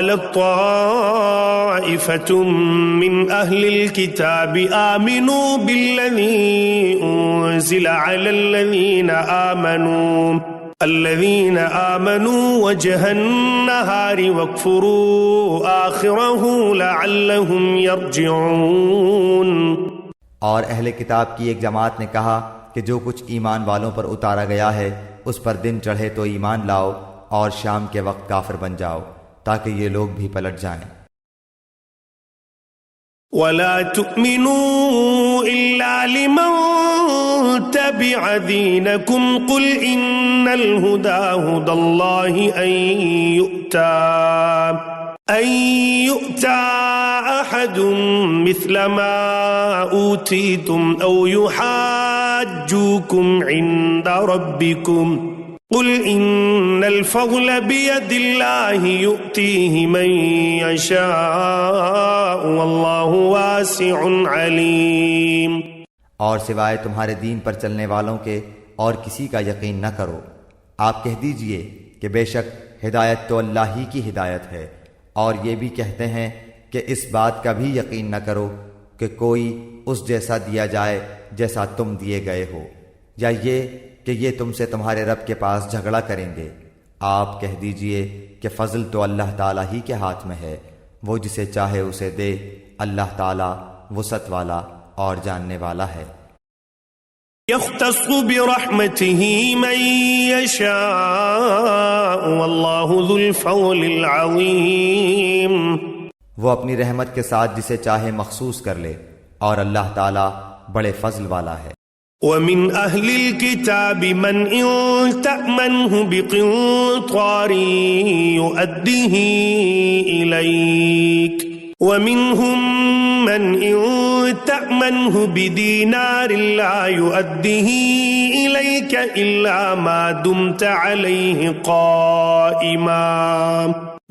وقالت طائفة من أهل الكتاب آمنوا بالذي أنزل على الذين آمنوا وجه النهار واكفروا آخره لعلهم يرجعون۔ اور اہل کتاب کی ایک جماعت نے کہا کہ جو کچھ ایمان والوں پر اتارا گیا ہے اس پر دن چڑھے تو ایمان لاؤ اور شام کے وقت کافر بن جاؤ تاکہ یہ لوگ بھی پلٹ جائیں۔ وَلَا تُؤْمِنُوا إِلَّا لِمَن تَبِعَ دِينَكُمْ قُلْ إِنَّ الْهُدَى هُدَى اللَّهِ أَن يُؤْتَى أَحَدٌ مِثْلَ مَا أُوتِيتُمْ أَوْ يُحَاجُّوكُمْ عِندَ رَبِّكُمْ قُلْ إِنَّ الْفَضْلَ بِيَدِ اللَّهِ يُؤْتِيهِ مَن يَشَاءُ وَاللَّهُ وَاسِعٌ عَلِيمٌ۔ اور سوائے تمہارے دین پر چلنے والوں کے اور کسی کا یقین نہ کرو، آپ کہہ دیجئے کہ بے شک ہدایت تو اللہ ہی کی ہدایت ہے، اور یہ بھی کہتے ہیں کہ اس بات کا بھی یقین نہ کرو کہ کوئی اس جیسا دیا جائے جیسا تم دیے گئے ہو، یا یہ کہ یہ تم سے تمہارے رب کے پاس جھگڑا کریں گے۔ آپ کہہ دیجئے کہ فضل تو اللہ تعالیٰ ہی کے ہاتھ میں ہے، وہ جسے چاہے اسے دے، اللہ تعالیٰ وسعت والا اور جاننے والا ہے۔ يختص برحمته من يشاء والله ذو الفضل العظيم۔ وہ اپنی رحمت کے ساتھ جسے چاہے مخصوص کر لے اور اللہ تعالیٰ بڑے فضل والا ہے۔ ومن أهل الكتاب من إن تأمنه بقنطار يؤديه إليك ومنهم من إن تأمنه بدينار لا يؤديه إليك إلا ما دمت عليه قائما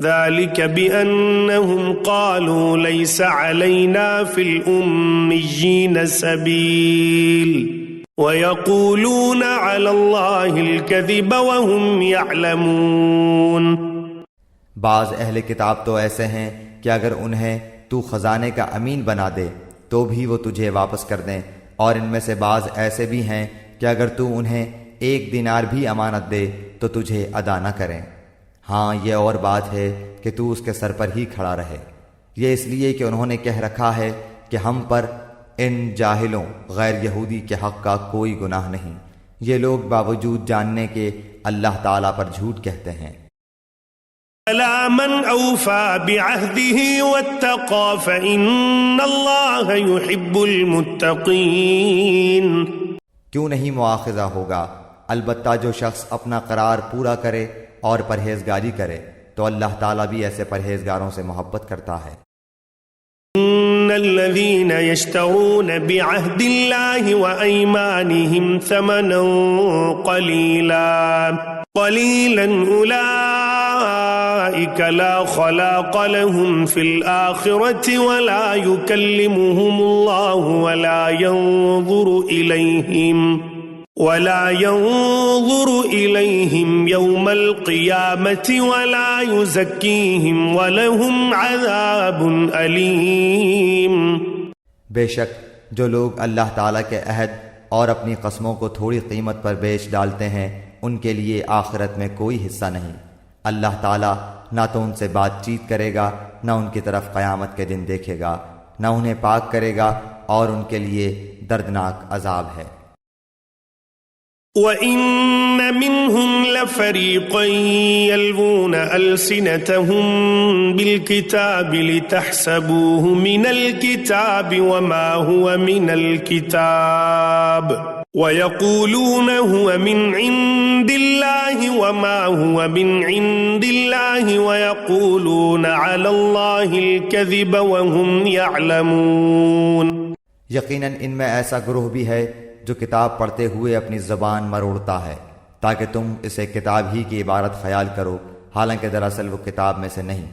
ذلك بأنهم قالوا ليس علينا في الأميين سبيل وَيَقُولُونَ عَلَى اللَّهِ الْكَذِبَ وَهُمْ يَعْلَمُونَ۔ بعض اہل کتاب تو ایسے ہیں کہ اگر انہیں تو خزانے کا امین بنا دے تو بھی وہ تجھے واپس کر دیں، اور ان میں سے بعض ایسے بھی ہیں کہ اگر تو انہیں 1 دینار بھی امانت دے تو تجھے ادا نہ کریں۔ ہاں یہ اور بات ہے کہ تو اس کے سر پر ہی کھڑا رہے، یہ اس لیے کہ انہوں نے کہہ رکھا ہے کہ ہم پر ان جاہلوں غیر یہودی کے حق کا کوئی گناہ نہیں۔ یہ لوگ باوجود جاننے کے اللہ تعالیٰ پر جھوٹ کہتے ہیں۔ أَلَا مَنْ أَوْفَى بِعَهْدِهِ وَاتَّقَى فَإِنَّ اللَّهَ يُحِبُّ الْمُتَّقِينَ۔ کیوں نہیں مواخذہ ہوگا، البتہ جو شخص اپنا قرار پورا کرے اور پرہیزگاری کرے تو اللہ تعالیٰ بھی ایسے پرہیزگاروں سے محبت کرتا ہے۔ إن الذين يشترون بعهد الله وأيمانهم ثمنا قليلا أولئك لا خلاق لهم في الآخرة ولا يكلمهم الله ولا ينظر إليهم يوم القيامة ولا يزكيهم ولهم عذاب أليم۔ بے شک جو لوگ اللہ تعالیٰ کے عہد اور اپنی قسموں کو تھوڑی قیمت پر بیچ ڈالتے ہیں ان کے لیے آخرت میں کوئی حصہ نہیں۔ اللہ تعالیٰ نہ تو ان سے بات چیت کرے گا، نہ ان کی طرف قیامت کے دن دیکھے گا، نہ انہیں پاک کرے گا، اور ان کے لیے دردناک عذاب ہے۔ وَإِنَّ مِنْهُمْ لَفَرِيقًا يَلْوُونَ أَلْسِنَتَهُمْ بِالْكِتَابِ لِتَحْسَبُوهُ مِنَ الْكِتَابِ وَمَا هُوَ مِنَ الْكِتَابِ وَيَقُولُونَ هُوَ مِنْ عِنْدِ اللَّهِ وَمَا هُوَ مِنْ عِنْدِ اللَّهِ وَيَقُولُونَ عَلَى اللَّهِ الْكَذِبَ وَهُمْ يَعْلَمُونَ۔ یقیناً ان میں ایسا گروہ بھی ہے جو کتاب پڑھتے ہوئے اپنی زبان مروڑتا ہے تاکہ تم اسے کتاب ہی کی عبارت خیال کرو، حالانکہ دراصل وہ کتاب میں سے نہیں،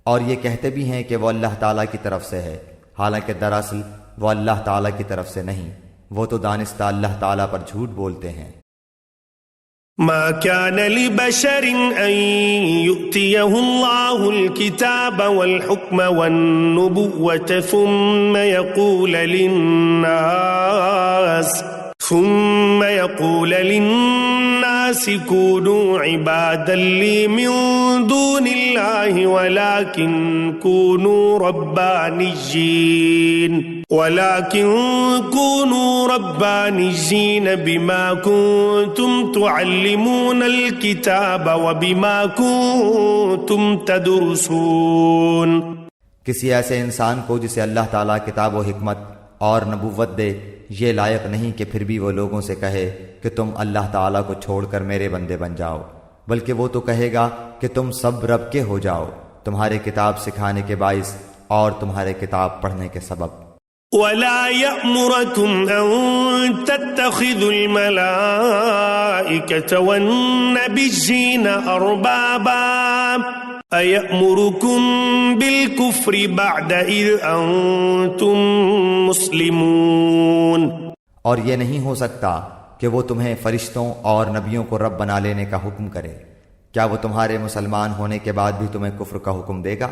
اور یہ کہتے بھی ہیں کہ وہ اللہ تعالیٰ کی طرف سے ہے، حالانکہ دراصل وہ اللہ تعالیٰ کی طرف سے نہیں، وہ تو دانستہ اللہ تعالیٰ پر جھوٹ بولتے ہیں۔ ما كان لبشر أن يؤتيه الله الكتاب والحكم والنبوة ثم يقول للناس كونوا عبادا لي من دون الله ولكن كونوا ربانيين بما كنتم تعلمون الكتاب وبما كنتم تدرسون. کسی ایسے انسان کو جسے اللہ تعالیٰ کتاب و حکمت اور نبوت دے یہ لائق نہیں کہ پھر بھی وہ لوگوں سے کہے کہ تم اللہ تعالیٰ کو چھوڑ کر میرے بندے بن جاؤ، بلکہ وہ تو کہے گا کہ تم سب رب کے ہو جاؤ، تمہارے کتاب سکھانے کے باعث اور تمہارے کتاب پڑھنے کے سبب. ولا يأمركم أن تتخذوا الملائكة والنبيين أربابا أيأمركم بالكفر بعد إذ أنتم مسلمون. اور یہ نہیں ہو سکتا کہ وہ تمہیں فرشتوں اور نبیوں کو رب بنا لینے کا حکم کرے. کیا وہ تمہارے مسلمان ہونے کے بعد بھی تمہیں کفر کا حکم دے گا؟